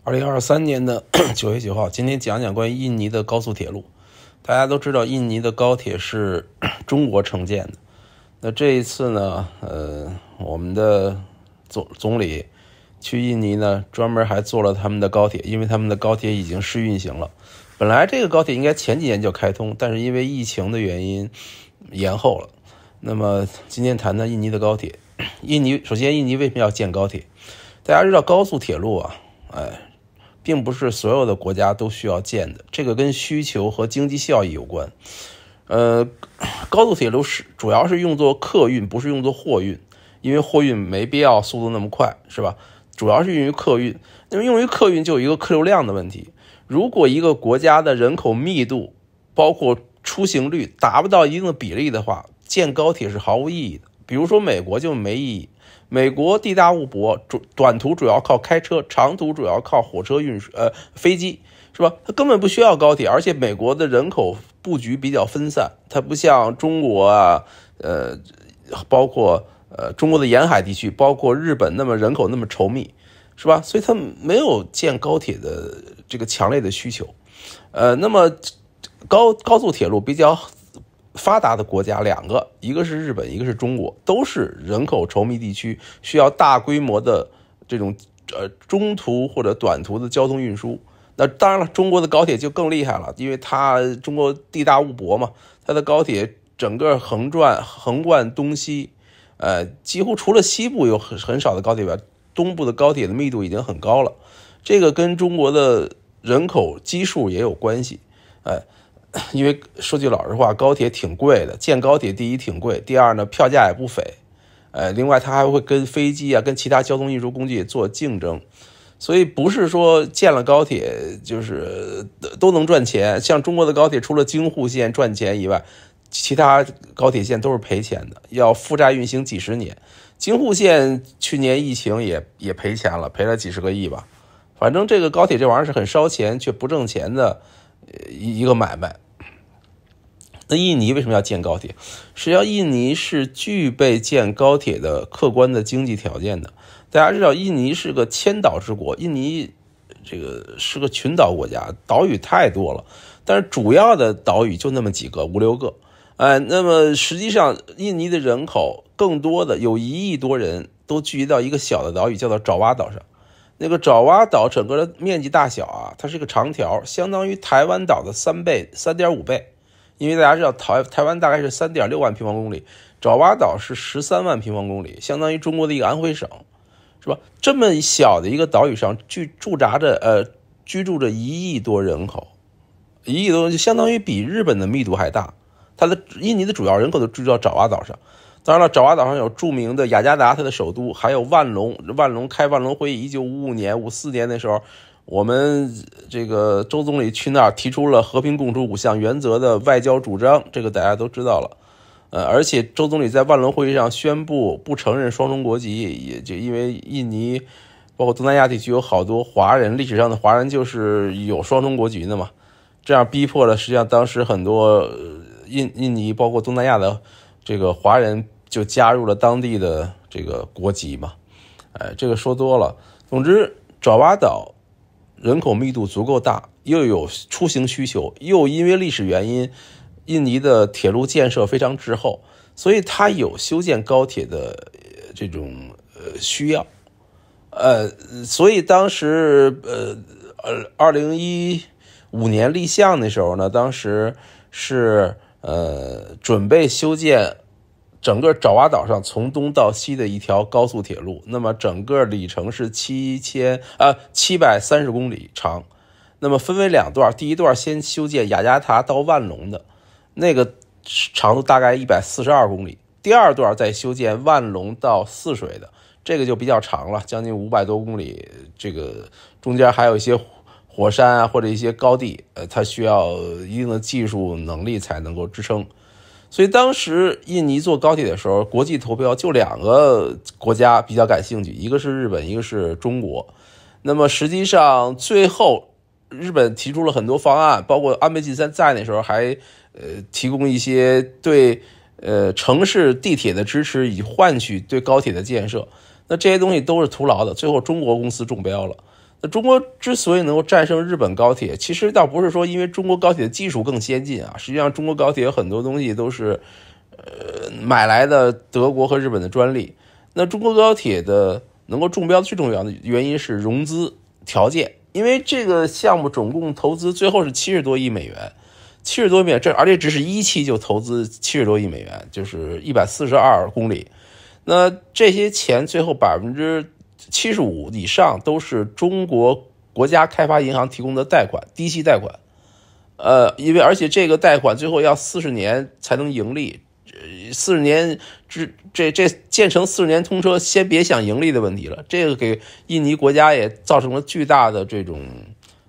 2023年的9月9号，今天讲讲关于印尼的高速铁路。大家都知道，印尼的高铁是中国承建的。那这一次呢，我们的总理去印尼呢，专门还坐了他们的高铁，因为他们的高铁已经试运行了。本来这个高铁应该前几年就开通，但是因为疫情的原因延后了。那么今天谈谈印尼的高铁。首先印尼为什么要建高铁？大家知道高速铁路啊，并不是所有的国家都需要建的，这个跟需求和经济效益有关。高速铁路主要是用作客运，不是用作货运，因为货运没必要速度那么快，是吧？主要是用于客运。那么用于客运就有一个客流量的问题。如果一个国家的人口密度，包括出行率达不到一定的比例的话，建高铁是毫无意义的。比如说美国就没意义。美国地大物博，短途主要靠开车，长途主要靠火车运输，飞机，是吧？它根本不需要高铁，而且美国的人口布局比较分散，它不像中国啊，包括中国的沿海地区，包括日本那么人口那么稠密，是吧？所以它没有建高铁的这个强烈的需求。那么高速铁路比较发达的国家两个，一个是日本，一个是中国，都是人口稠密地区，需要大规模的这种中途或者短途的交通运输。那当然了，中国的高铁就更厉害了，因为中国地大物博嘛，它的高铁整个横贯东西，几乎除了西部有很少的高铁外，东部的高铁的密度已经很高了。这个跟中国的人口基数也有关系，因为说句老实话，高铁挺贵的，建高铁第一挺贵，第二呢票价也不菲，另外它还会跟飞机啊，跟其他交通运输工具做竞争，所以不是说建了高铁就是都能赚钱。像中国的高铁除了京沪线赚钱以外，其他高铁线都是赔钱的，要负债运行几十年。京沪线去年疫情也赔钱了，赔了几十个亿吧。反正这个高铁这玩意儿是很烧钱却不挣钱的一个买卖。那印尼为什么要建高铁？实际上印尼是具备建高铁的客观的经济条件的。大家知道印尼是个千岛之国，印尼这个是个群岛国家，岛屿太多了，但是主要的岛屿就那么几个5、6个。那么实际上印尼的人口更多的有1亿多人都聚集到一个小的岛屿，叫做爪哇岛上。那个爪哇岛整个的面积大小啊，它是一个长条，相当于台湾岛的3.5倍。因为大家知道台湾大概是3.6万平方公里，爪哇岛是13万平方公里，相当于中国的一个安徽省，是吧？这么小的一个岛屿上居住着1亿多人口，1亿多人就相当于比日本的密度还大。印尼的主要人口都居住到爪哇岛上。当然了，爪哇岛上有著名的雅加达，它的首都，还有万隆开万隆会议，1955年、54年的时候，我们这个周总理去那儿提出了和平共处5项原则的外交主张，这个大家都知道了。而且周总理在万隆会议上宣布不承认双中国籍，也就因为印尼包括东南亚地区有好多华人，历史上的华人就是有双中国籍的嘛，这样逼迫了实际上当时很多印尼包括东南亚的这个华人就加入了当地的这个国籍嘛。这个说多了。总之爪哇岛人口密度足够大，又有出行需求，又因为历史原因印尼的铁路建设非常滞后，所以它有修建高铁的这种需要。所以当时2015年立项的时候呢，当时是准备修建整个爪哇岛上从东到西的一条高速铁路，那么整个里程是730公里长，那么分为2段，第一段先修建雅加达到万隆的，那个长度大概142公里，第二段再修建万隆到泗水的，这个就比较长了，将近500多公里，这个中间还有一些火山啊或者一些高地，它需要一定的技术能力才能够支撑。所以当时印尼做高铁的时候，国际投票就2个国家比较感兴趣，一个是日本，一个是中国。那么实际上最后日本提出了很多方案，包括安倍晋三在那时候还提供一些对城市地铁的支持，以换取对高铁的建设。那这些东西都是徒劳的，最后中国公司中标了。那中国之所以能够战胜日本高铁，其实倒不是说因为中国高铁的技术更先进啊，实际上中国高铁有很多东西都是买来的德国和日本的专利。那中国高铁的能够中标最重要的原因是融资条件，因为这个项目总共投资最后是70多亿美元，70多亿美元，而且只是一期就投资70多亿美元，就是142公里。那这些钱最后75%以上都是中国国家开发银行提供的贷款，低息贷款。因为而且这个贷款最后要40年才能盈利，40年这建成40年通车，先别想盈利的问题了。这个给印尼国家也造成了巨大的这种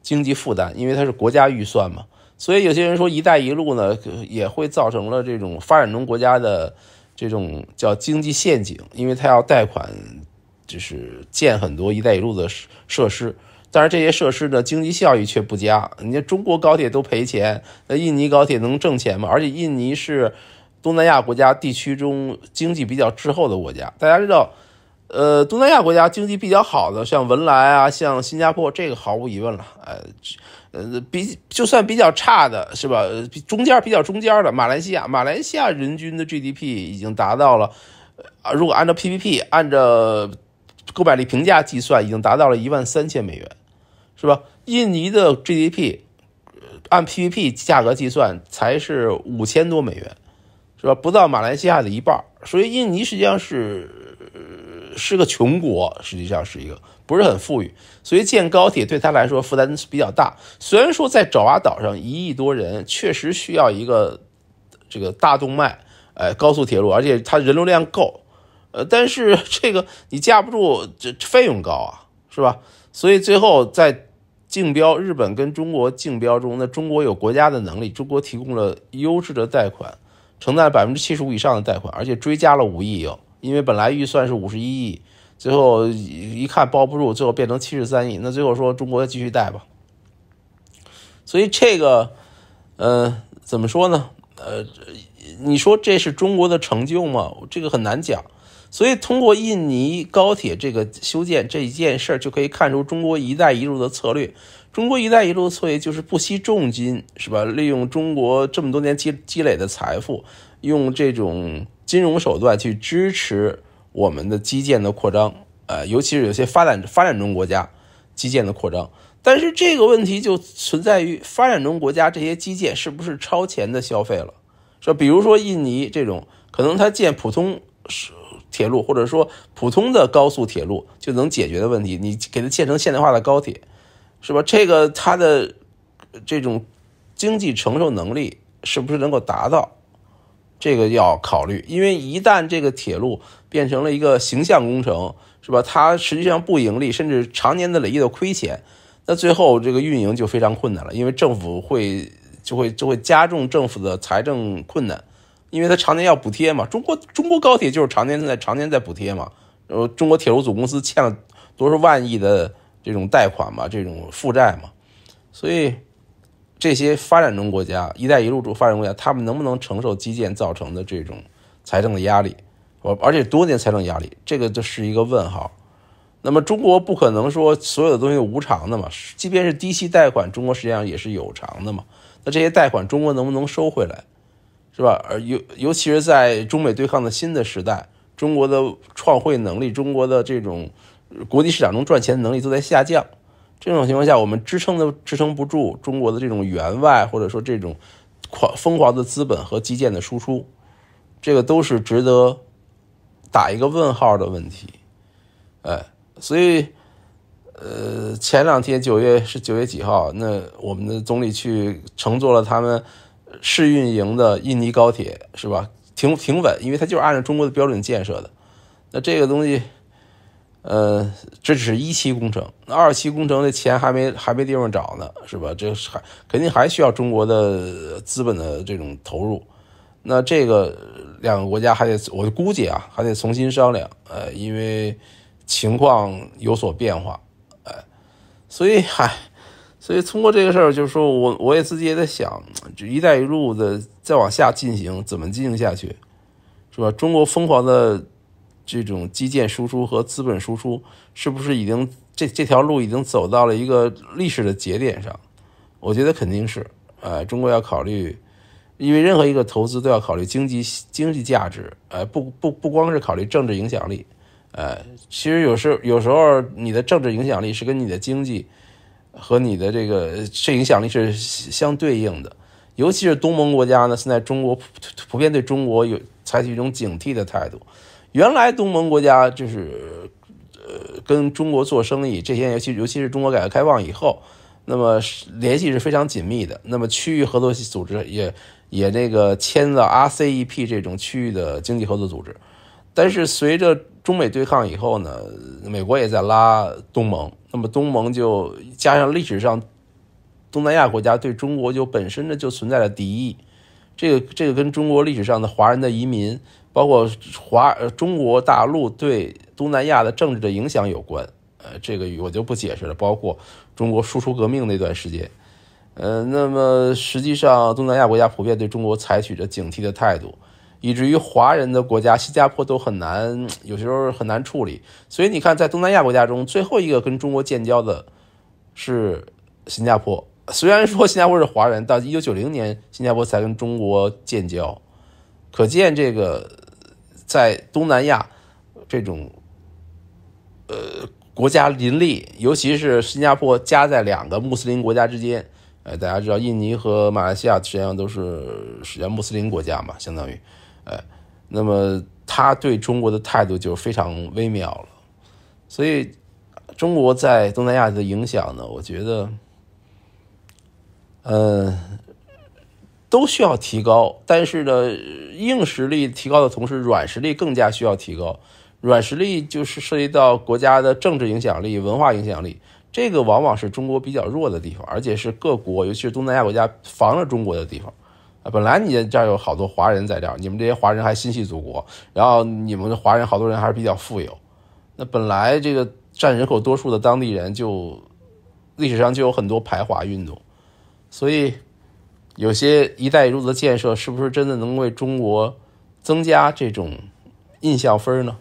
经济负担，因为它是国家预算嘛。所以有些人说“一带一路”呢，也会造成了这种发展中国家的这种叫经济陷阱，因为它要贷款，就是建很多“一带一路”的设施。但是这些设施的经济效益却不佳，你看中国高铁都赔钱，那印尼高铁能挣钱吗？而且印尼是东南亚国家地区中经济比较滞后的国家。大家知道，东南亚国家经济比较好的，像文莱啊，像新加坡，这个毫无疑问了。就算比较差的是吧？比较中间的马来西亚人均的 GDP 已经达到了，如果按照 PPP 按照购买力评价计算，已经达到了13000美元。是吧？印尼的 GDP 按 PPP 价格计算才是5000多美元，是吧？不到马来西亚的一半。所以印尼实际上是个穷国，实际上是一个不是很富裕，所以建高铁对他来说负担比较大。虽然说在爪哇岛上1亿多人，确实需要一个这个大动脉，高速铁路，而且它人流量够，但是这个你架不住，这费用高啊，是吧？所以最后在竞标，日本跟中国竞标中，那中国有国家的能力，中国提供了优质的贷款，承担75%以上的贷款，而且追加了5亿哦，因为本来预算是51亿，最后一看包不住，最后变成73亿，那最后说中国继续贷吧。所以这个怎么说呢？你说这是中国的成就吗？这个很难讲。所以通过印尼高铁这个修建这一件事就可以看出中国一带一路的策略。中国一带一路的策略就是不惜重金，是吧？利用中国这么多年积累的财富，用这种金融手段去支持我们的基建的扩张，尤其是有些发展中国家基建的扩张。但是这个问题就存在于发展中国家这些基建是不是超前的消费了？说比如说印尼这种，可能它建普通铁路或者说普通的高速铁路就能解决的问题，你给它建成现代化的高铁，是吧？这个它的这种经济承受能力是不是能够达到？这个要考虑，因为一旦这个铁路变成了一个形象工程，是吧？它实际上不盈利，甚至常年的累计的亏钱，那最后这个运营就非常困难了，因为政府就会加重政府的财政困难。因为它常年要补贴嘛，中国高铁就是常年在补贴嘛，中国铁路总公司欠了多少万亿的这种贷款嘛，这种负债嘛，所以这些发展中国家，一带一路发展国家，他们能不能承受基建造成的这种财政的压力，而且多年财政压力，这个就是一个问号。那么中国不可能说所有的东西无偿的嘛，即便是低息贷款，中国实际上也是有偿的嘛，那这些贷款中国能不能收回来？是吧？尤其是在中美对抗的新的时代，中国的创汇能力，中国的这种国际市场中赚钱的能力都在下降。这种情况下，我们支撑不住中国的这种援外，或者说这种疯狂的资本和基建的输出，这个都是值得打一个问号的问题。所以前两天9月几号，那我们的总理去乘坐了他们试运营的印尼高铁，是吧？挺稳，因为它就是按照中国的标准建设的。那这个东西，这只是1期工程，那2期工程的钱还没地方找呢，是吧？这肯定还需要中国的资本的这种投入。那这个两个国家还得，我估计啊，还得重新商量，因为情况有所变化，所以通过这个事儿，就是说我也自己也在想，这一带一路的再往下进行，怎么进行下去，是吧？中国疯狂的这种基建输出和资本输出，是不是已经这条路已经走到了一个历史的节点上，我觉得肯定是，中国要考虑，因为任何一个投资都要考虑经济价值，不光是考虑政治影响力，其实有时候你的政治影响力是跟你的经济和你的这影响力是相对应的，尤其是东盟国家呢，现在中国普遍对中国有采取一种警惕的态度。原来东盟国家就是跟中国做生意，这些尤其是中国改革开放以后，那么联系是非常紧密的。那么区域合作组织也签了 RCEP 这种区域的经济合作组织。但是随着中美对抗以后呢，美国也在拉东盟，那么东盟就加上历史上东南亚国家对中国就本身就存在了敌意，这个跟中国历史上的华人的移民，包括中国大陆对东南亚的政治的影响有关，这个我就不解释了，包括中国输出革命那段时间，那么实际上东南亚国家普遍对中国采取着警惕的态度，以至于华人的国家新加坡都有时候很难处理。所以你看，在东南亚国家中，最后一个跟中国建交的是新加坡。虽然说新加坡是华人，到1990年新加坡才跟中国建交，可见这个在东南亚这种国家林立，尤其是新加坡夹在两个穆斯林国家之间，大家知道印尼和马来西亚实际上都是穆斯林国家嘛，相当于，那么他对中国的态度就非常微妙了。所以中国在东南亚的影响呢，我觉得都需要提高，但是呢，硬实力提高的同时，软实力更加需要提高。软实力就是涉及到国家的政治影响力、文化影响力，这个往往是中国比较弱的地方，而且是各国，尤其是东南亚国家防着中国的地方。本来你这儿有好多华人在这儿，你们这些华人还心系祖国，然后你们的华人好多人还是比较富有，那本来这个占人口多数的当地人历史上就有很多排华运动，所以有些一带一路的建设是不是真的能为中国增加这种印象分呢？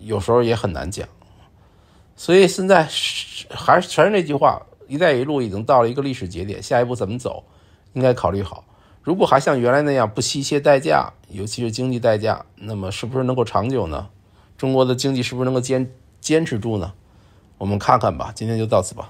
有时候也很难讲。所以现在还是全是那句话，一带一路已经到了一个历史节点，下一步怎么走应该考虑好。如果还像原来那样不惜一切代价，尤其是经济代价，那么是不是能够长久呢？中国的经济是不是能够坚持住呢？我们看看吧，今天就到此吧。